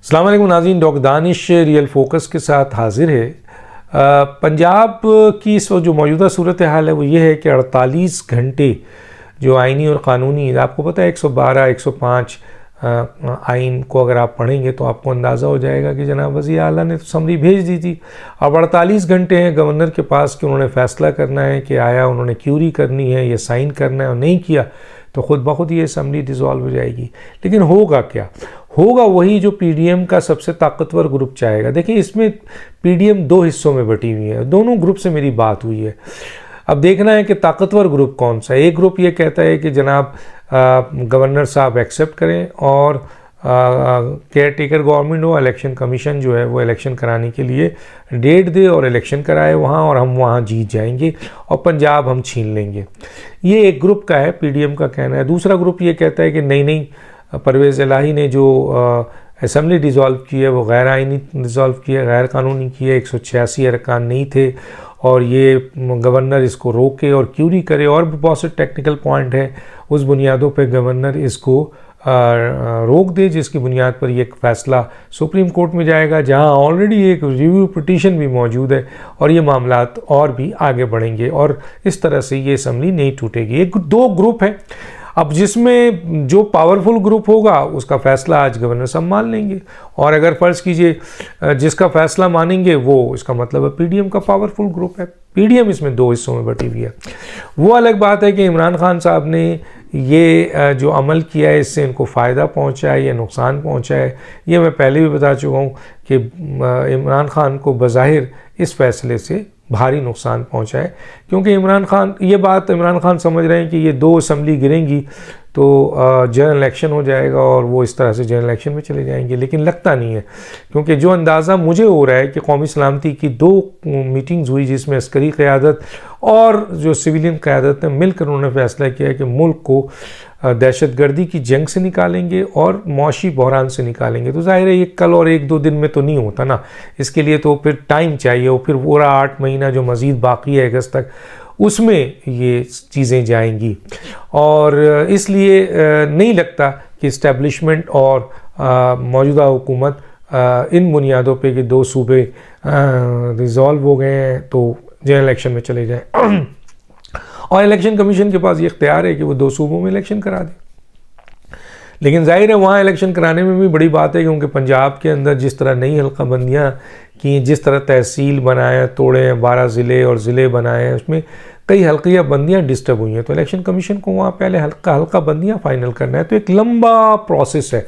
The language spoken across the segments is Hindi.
अस्सलाम वालेकुम नाज़रीन, डॉक्टर दानिश रियल फोकस के साथ हाजिर है। पंजाब की इस वक्त जो मौजूदा सूरत हाल है वो ये है कि 48 घंटे जो आइनी और क़ानूनी, आपको पता है 112, 105 आइन को अगर आप पढ़ेंगे तो आपको अंदाज़ा हो जाएगा कि जनाब वज़ीर आला ने तो समरी भेज दी थी। अब 48 घंटे हैं गवर्नर के पास कि उन्होंने फ़ैसला करना है कि आया उन्होंने क्यूरी करनी है या साइन करना है, और नहीं किया तो ख़ुद ब खुद ये असम्बली डिज़ोल्व हो जाएगी। लेकिन होगा क्या? होगा वही जो पीडीएम का सबसे ताकतवर ग्रुप चाहेगा। देखिए, इसमें पीडीएम दो हिस्सों में बटी हुई है, दोनों ग्रुप से मेरी बात हुई है। अब देखना है कि ताकतवर ग्रुप कौन सा है। एक ग्रुप ये कहता है कि जनाब गवर्नर साहब एक्सेप्ट करें और केयर टेकर गवर्नमेंट हो, इलेक्शन कमीशन जो है वो इलेक्शन कराने के लिए डेट दे और इलेक्शन कराए वहाँ, और हम वहाँ जीत जाएंगे और पंजाब हम छीन लेंगे। ये एक ग्रुप का है, पीडीएम का कहना है। दूसरा ग्रुप ये कहता है कि नहीं, परवेज़ इलाही ने जो असम्बली डिज़ोल्व की है वो गैर आइनी डिज़ोल्व की है, गैर कानूनी की है। 186 अरकान नहीं थे और ये गवर्नर इसको रोके और क्यूरी करे, और भी बहुत से टेक्निकल पॉइंट है, उस बुनियादों पे गवर्नर इसको रोक दे, जिसकी बुनियाद पर ये फ़ैसला सुप्रीम कोर्ट में जाएगा, जहां ऑलरेडी एक रिव्यू पिटीशन भी मौजूद है और ये मामलात और भी आगे बढ़ेंगे और इस तरह से ये असम्बली नहीं टूटेगी। एक दो ग्रुप है अब, जिसमें जो पावरफुल ग्रुप होगा उसका फ़ैसला आज गवर्नर साहब मान लेंगे, और अगर फ़र्ज़ कीजिए जिसका फ़ैसला मानेंगे वो, इसका मतलब है पीडीएम का पावरफुल ग्रुप है। पीडीएम इसमें दो हिस्सों में बटी हुई है। वो अलग बात है कि इमरान खान साहब ने ये जो अमल किया है इससे इनको फ़ायदा पहुंचा है या नुकसान पहुंचा है, ये मैं पहले भी बता चुका हूँ कि इमरान खान को बज़ाहिर इस फ़ैसले से भारी नुकसान पहुंचा है, क्योंकि इमरान खान समझ रहे हैं कि ये दो असम्बली गिरेंगी तो जनरल इलेक्शन हो जाएगा और वो इस तरह से जनरल इलेक्शन में चले जाएंगे। लेकिन लगता नहीं है, क्योंकि जो अंदाज़ा मुझे हो रहा है कि कौमी सलामती की दो मीटिंग्स हुई जिसमें अस्करी क़यादत और जो सिविलियन क़यादत ने मिलकर उन्होंने फ़ैसला किया है कि मुल्क को दहशतगर्दी की जंग से निकालेंगे और मौशी बहरान से निकालेंगे। तो ज़ाहिर है ये कल और एक दो दिन में तो नहीं होता ना, इसके लिए तो फिर टाइम चाहिए, और फिर पूरा 8 महीना जो मज़ीद बाकी है अगस्त तक, उसमें ये चीज़ें जाएंगी। और इसलिए नहीं लगता कि इस्टेब्लिशमेंट और मौजूदा हुकूमत इन बुनियादों पे कि दो सूबे रिज़ॉल्व हो गए हैं तो जनरल इलेक्शन में चले जाएं। और इलेक्शन कमीशन के पास ये इख्तियार है कि वो दो सूबों में इलेक्शन करा दे। लेकिन जाहिर है वहाँ इलेक्शन कराने में भी बड़ी बात है, क्योंकि पंजाब के अंदर जिस तरह नई हल्का बंदियाँ की, जिस तरह तहसील बनाए तोड़े हैं, 12 ज़िले और ज़िले बनाए हैं, उसमें कई हल्कियाँ बंदियाँ डिस्टर्ब हुई हैं। तो इलेक्शन कमीशन को वहाँ पहले हल्का बंदियाँ फाइनल करना है, तो एक लंबा प्रोसेस है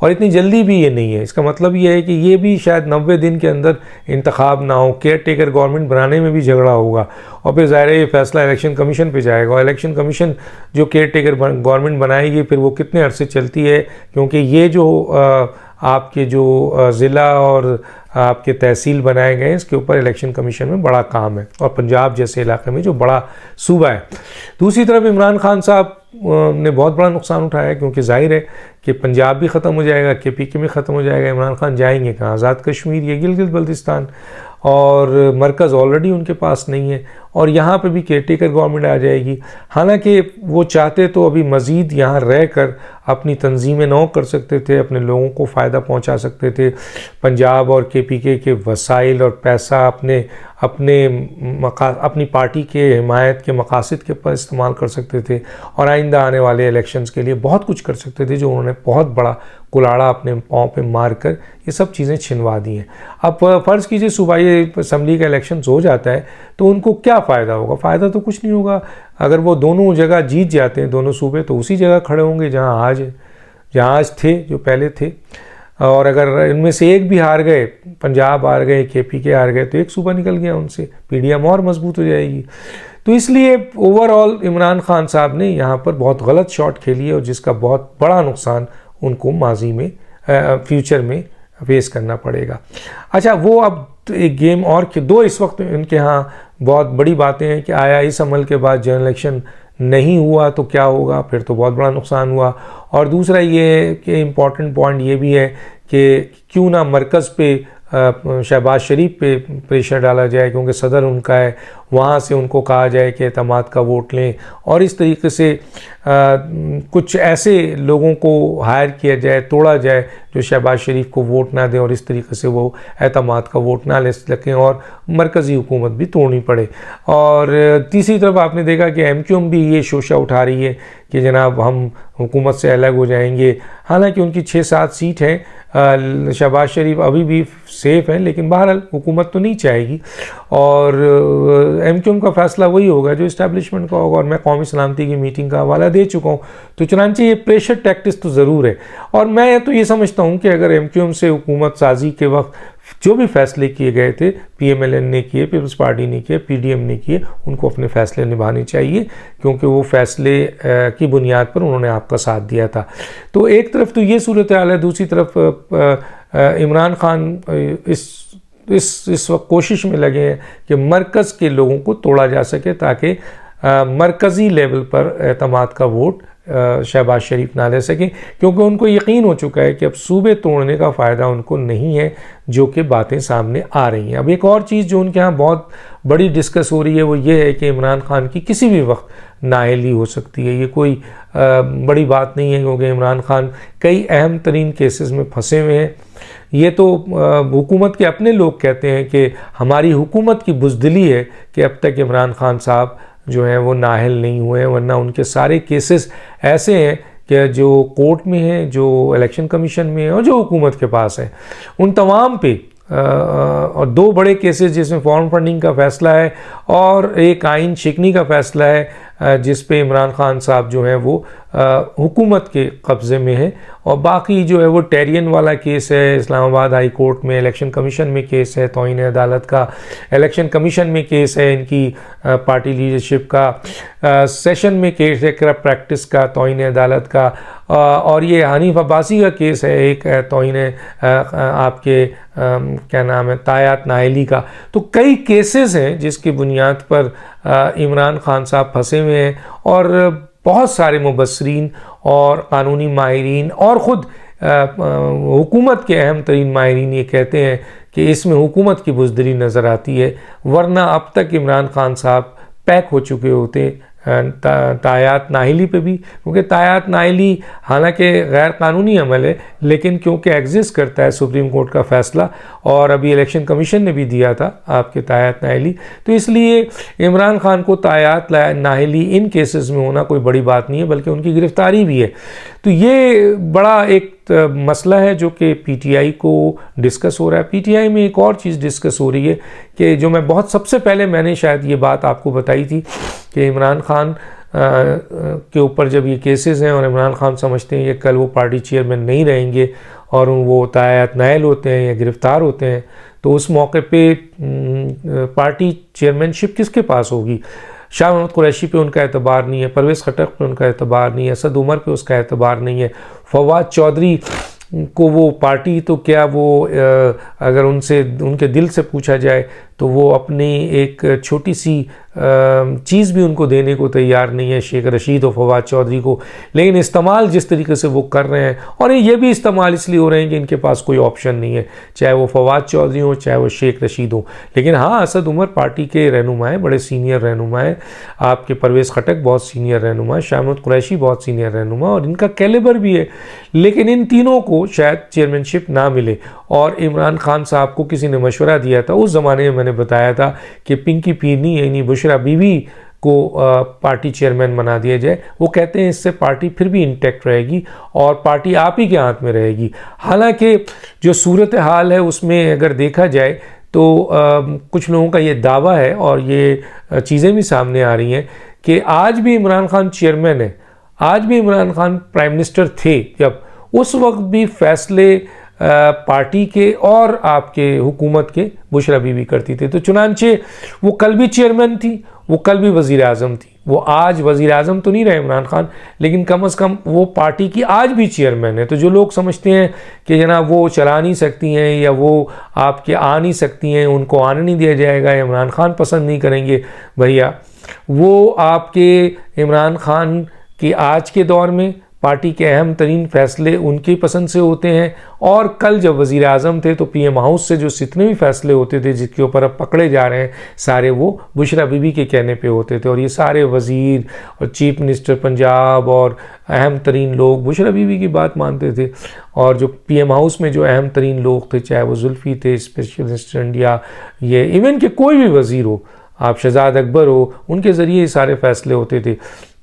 और इतनी जल्दी भी ये नहीं है। इसका मतलब ये है कि ये भी शायद 90 दिन के अंदर इंतखाब ना हो, केयर टेकर गवर्नमेंट बनाने में भी झगड़ा होगा, और फिर ज़ाहिर है ये फैसला इलेक्शन कमीशन पे जाएगा, और इलेक्शन कमीशन जो केयर टेकर गवर्नमेंट बनाएगी फिर वो कितने अरसे चलती है, क्योंकि ये जो आपके जो ज़िला और आपके तहसील बनाए गए हैं इसके ऊपर इलेक्शन कमीशन में बड़ा काम है, और पंजाब जैसे इलाके में जो बड़ा सूबा है। दूसरी तरफ इमरान खान साहब ने बहुत बड़ा नुकसान उठाया है, क्योंकि जाहिर है कि पंजाब भी ख़त्म हो जाएगा, केपीके में ख़त्म हो जाएगा। इमरान खान जाएंगे कहाँ? आज़ाद कश्मीर या गिलगित बल्तिस्तान, और मरकज़ ऑलरेडी उनके पास नहीं है, और यहाँ पे भी केयर टेकर गवर्नमेंट आ जाएगी। हालांकि वो चाहते तो अभी मज़ीद यहाँ रह कर अपनी तंजीमें नौ कर सकते थे, अपने लोगों को फ़ायदा पहुँचा सकते थे, पंजाब और केपीके के वसाइल और पैसा अपनी पार्टी के हिमायत के मकासद के पर इस्तेमाल कर सकते थे, और आइंदा आने वाले इलेक्शंस के लिए बहुत कुछ कर सकते थे, जो उन्होंने बहुत बड़ा कुलाड़ा अपने पाँव पे मार कर ये सब चीज़ें छिनवा दी हैं। अब फ़र्ज़ कीजिए सूबाई असम्बली का इलेक्शन हो जाता है तो उनको क्या फ़ायदा होगा? फ़ायदा तो कुछ नहीं होगा। अगर वो दोनों जगह जीत जाते हैं दोनों सूबे, तो उसी जगह खड़े होंगे जहाँ आज थे, जो पहले थे, और अगर इनमें से एक भी हार गए, पंजाब हार गए, केपीके हार गए, तो एक सूबा निकल गया उनसे, पीडीएम और मजबूत हो जाएगी। तो इसलिए ओवरऑल इमरान खान साहब ने यहाँ पर बहुत गलत शॉट खेली है, और जिसका बहुत बड़ा नुकसान उनको माजी में फ्यूचर में फेस करना पड़ेगा। अच्छा, वो अब एक गेम और दो इस वक्त इनके यहाँ बहुत बड़ी बातें हैं कि आया इस अमल के बाद जनरल इलेक्शन नहीं हुआ तो क्या होगा, फिर तो बहुत बड़ा नुकसान हुआ। और दूसरा ये कि इम्पॉर्टेंट पॉइंट ये भी है कि क्यों ना मरकज़ पे शहबाज शरीफ पे प्रेशर डाला जाए, क्योंकि सदर उनका है, वहाँ से उनको कहा जाए कि एतमाद का वोट लें, और इस तरीके से कुछ ऐसे लोगों को हायर किया जाए, तोड़ा जाए जो शहबाज शरीफ को वोट ना दें, और इस तरीके से वो एतमाद का वोट ना ले सकें और मरकज़ी हुकूमत भी तोड़नी पड़े। और तीसरी तरफ आपने देखा कि MQM भी ये शोशा उठा रही है कि जनाब हम हुकूमत से अलग हो जाएंगे। हालांकि उनकी 6-7 सीट हैं, शहबाज शरीफ अभी भी सेफ़ हैं, लेकिन बहरहाल हुकूमत तो नहीं चाहेगी, और MQM का फ़ैसला वही होगा जो इस्टेब्लिशमेंट का होगा। और मैं कौमी सलामती की मीटिंग का हवाला दे चुका हूँ। तो चुनांचे ये प्रेशर टैक्टिस तो ज़रूर है, और मैं तो ये समझता हूँ कि अगर MQM से हुकूमत साजी के वक्त जो भी फैसले किए गए थे, PMLN ने किए, पीपल्स पार्टी ने किए, PDM ने किए, उनको अपने फैसले निभाने चाहिए, क्योंकि वो फैसले की बुनियाद पर उन्होंने आपका साथ दिया था। तो एक तरफ तो ये सूरत हाल है, दूसरी तरफ इमरान खान इस वक्त कोशिश में लगे हैं कि मरकज़ के लोगों को तोड़ा जा सके, ताकि मरकज़ी लेवल पर एतमाद का वोट शहबाज शरीफ ना ले सकें, क्योंकि उनको यकीन हो चुका है कि अब सूबे तोड़ने का फ़ायदा उनको नहीं है, जो कि बातें सामने आ रही हैं। अब एक और चीज़ जो उनके यहाँ बहुत बड़ी डिस्कस हो रही है वो ये है कि इमरान खान की किसी भी वक्त नाअहली हो सकती है। ये कोई बड़ी बात नहीं है, क्योंकि इमरान खान कई अहम तरीन केसेस में फंसे हुए हैं। ये तो हुकूमत के अपने लोग कहते हैं कि हमारी हुकूमत की बुज़दिली है कि अब तक इमरान खान साहब जो हैं वो नाअहल नहीं हुए हैं, वरना उनके सारे केसेस ऐसे हैं कि जो कोर्ट में हैं, जो इलेक्शन कमीशन में है, और जो हुकूमत के पास है, उन तमाम पे और 2 बड़े केसेस जिसमें फॉरेन फंडिंग का फ़ैसला है और एक आइन शिकनी का फ़ैसला है, जिस पे इमरान खान साहब जो हैं वो हुकूमत के कब्ज़े में है, और बाकी जो है वो टेरियन वाला केस है इस्लामाबाद हाई कोर्ट में, इलेक्शन कमीशन में केस है तौहीन अदालत का, इलेक्शन कमीशन में केस है इनकी पार्टी लीडरशिप का, सेशन में केस है करप्ट प्रैक्टिस का तौहीन अदालत का, और ये हनीफ अब्बासी का केस है एक तौहीन आपके क्या नाम है तायात नाअहली का। तो कई केसेस हैं जिसकी बुनियाद पर इमरान खान साहब फंसे हुए हैं, और बहुत सारे मुबस्सरीन और कानूनी माहिरीन और ख़ुद हुकूमत के अहम तरीन माहिरीन ये कहते हैं कि इसमें हुकूमत की बुज़दिली नज़र आती है, वरना अब तक इमरान खान साहब पैक हो चुके होते तायात नाअहली पे भी, क्योंकि तायात नाअहली हालांकि गैर कानूनी अमल है, लेकिन क्योंकि एग्जिस्ट करता है सुप्रीम कोर्ट का फ़ैसला, और अभी इलेक्शन कमीशन ने भी दिया था आपके तायात नाअहली, तो इसलिए इमरान खान को तायात नाअहली इन केसेस में होना कोई बड़ी बात नहीं है, बल्कि उनकी गिरफ़्तारी भी है। तो ये बड़ा एक मसला है जो कि PTI को डिस्कस हो रहा है। PTI में एक और चीज़ डिस्कस हो रही है कि जो मैं बहुत सबसे पहले मैंने शायद ये बात आपको बताई थी कि इमरान खान के ऊपर जब ये केसेस हैं और इमरान खान समझते हैं कि कल वो पार्टी चेयरमैन नहीं रहेंगे और वो तायात नाअहल होते हैं या गिरफ़्तार होते हैं, तो उस मौके पे पार्टी चेयरमैनशिप किसके पास होगी? शाह महमूद कुरैशी पे उनका एतबार नहीं है, परवेज़ खटक पे उनका एतबार नहीं है, असद उमर पे उसका एतबार नहीं है, फवाद चौधरी को वो पार्टी तो क्या वो अगर उनसे उनके दिल से पूछा जाए तो वो अपनी एक छोटी सी चीज़ भी उनको देने को तैयार नहीं है शेख रशीद और फवाद चौधरी को। लेकिन इस्तेमाल जिस तरीके से वो कर रहे हैं, और ये भी इस्तेमाल इसलिए हो रहे हैं कि इनके पास कोई ऑप्शन नहीं है, चाहे वो फवाद चौधरी हो चाहे वो शेख रशीद हो। लेकिन हाँ, असद उमर पार्टी के रहनुमा हैं, बड़े सीनियर रहनुमा हैं, आपके परवेज़ खटक बहुत सीनियर रहनुमा है, शाह महमूद कुरैशी बहुत सीनियर रहनुमा, और इनका कैलिबर भी है। लेकिन इन तीनों को शायद चेयरमैनशिप ना मिले, और इमरान खान साहब को किसी ने मशवरा दिया था, उस ज़माने में मैंने बताया था कि पिंकी पीरनी यानी बुशरा बीवी को पार्टी चेयरमैन बना दिया जाए। वो कहते हैं इससे पार्टी फिर भी इंटैक्ट रहेगी और पार्टी आप ही के हाथ में रहेगी। हालांकि जो सूरत हाल है उसमें अगर देखा जाए तो कुछ लोगों का ये दावा है और ये चीज़ें भी सामने आ रही हैं कि आज भी इमरान खान चेयरमैन है, आज भी इमरान खान प्राइम मिनिस्टर थे, जब उस वक्त भी फैसले पार्टी के और आपके हुकूमत के बुशरा बीवी करती थी। तो चुनांचे वो कल भी चेयरमैन थी, वो कल भी वज़ीर आज़म थी। वो आज वज़ीर आज़म तो नहीं रहे इमरान खान, लेकिन कम से कम वो पार्टी की आज भी चेयरमैन है। तो जो लोग समझते हैं कि जनाब वो चला नहीं सकती हैं या वो आपके आ नहीं सकती हैं, उनको आने नहीं दिया जाएगा, इमरान खान पसंद नहीं करेंगे, भैया वो आपके इमरान खान की आज के दौर में पार्टी के अहम तरीन फैसले उनकी पसंद से होते हैं, और कल जब वज़ीर आज़म थे तो पीएम हाउस से जो जितने भी फैसले होते थे जिसके ऊपर अब पकड़े जा रहे हैं सारे, वो बुशरा बीबी के कहने पे होते थे। और ये सारे वज़ीर और चीफ मिनिस्टर पंजाब और अहम तरीन लोग बुशरा बीबी की बात मानते थे। और जो पीएम हाउस में जो अहम तरीन लोग थे, चाहे वो जुल्फ़ी थे, स्पेशल मिनिस्टर इंडिया, ये इवन के कोई भी वज़ीर हो, आप शहजाद अकबर हो, उनके ज़रिए ये सारे फैसले होते थे।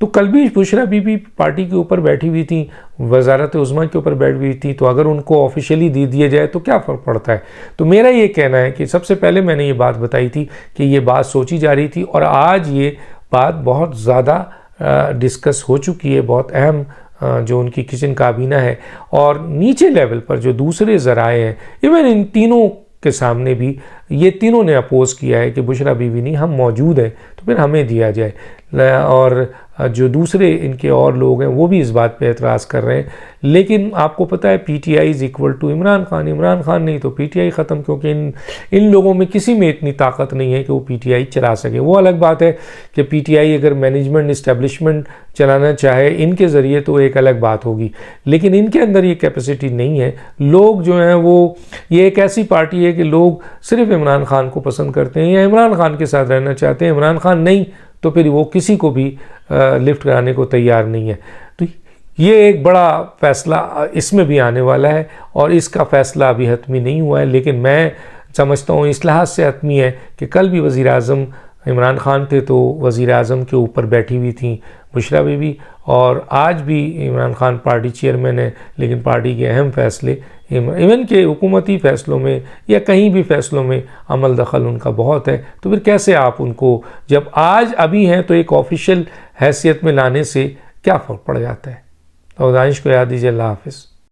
तो कल भी बुशरा बीबी पार्टी के ऊपर बैठी हुई थी, वज़ारत उज़्मा के ऊपर बैठी हुई थी, तो अगर उनको ऑफिशियली दे दिया जाए तो क्या फ़र्क पड़ता है। तो मेरा ये कहना है कि सबसे पहले मैंने ये बात बताई थी कि ये बात सोची जा रही थी, और आज ये बात बहुत ज़्यादा डिस्कस हो चुकी है, बहुत अहम जो उनकी किचन काबीना है, और नीचे लेवल पर जो दूसरे ज़राए हैं, इवन इन तीनों के सामने भी ये तीनों ने अपोज़ किया है कि बुशरा बीबी नहीं, हम मौजूद हैं तो फिर हमें दिया जाए। और जो दूसरे इनके और लोग हैं वो भी इस बात पे एतराज़ कर रहे हैं। लेकिन आपको पता है PTI is equal to Imran Khan, Imran Khan नहीं तो पीटीआई ख़त्म, क्योंकि इन लोगों में किसी में इतनी ताकत नहीं है कि वो पीटीआई चला सके। वो अलग बात है कि पीटीआई अगर मैनेजमेंट इस्टेब्लिशमेंट चलाना चाहे इनके ज़रिए तो एक अलग बात होगी, लेकिन इनके अंदर ये कैपेसिटी नहीं है। लोग जो हैं वो, ये एक ऐसी पार्टी है कि लोग सिर्फ इमरान खान को पसंद करते हैं या इमरान खान के साथ रहना चाहते हैं, इमरान खान नहीं तो फिर वो किसी को भी लिफ्ट कराने को तैयार नहीं है। तो ये एक बड़ा फ़ैसला इसमें भी आने वाला है, और इसका फ़ैसला अभी हतमी नहीं हुआ है, लेकिन मैं समझता हूँ इस लिहाज से हतमी है कि कल भी वज़ीर आज़म इमरान खान थे तो वज़ीर आज़म के ऊपर बैठी हुई थी बुशरा बीबी, और आज भी इमरान खान पार्टी चेयरमैन है, लेकिन पार्टी के अहम फ़ैसले इवन के हुकूमती फ़ैसलों में या कहीं भी फ़ैसलों में अमल दखल उनका बहुत है। तो फिर कैसे आप उनको जब आज अभी हैं तो एक ऑफिशियल हैसियत में लाने से क्या फ़र्क पड़ जाता है। और दानिश को याद दीजिए। अल्लाह हाफ़िज़।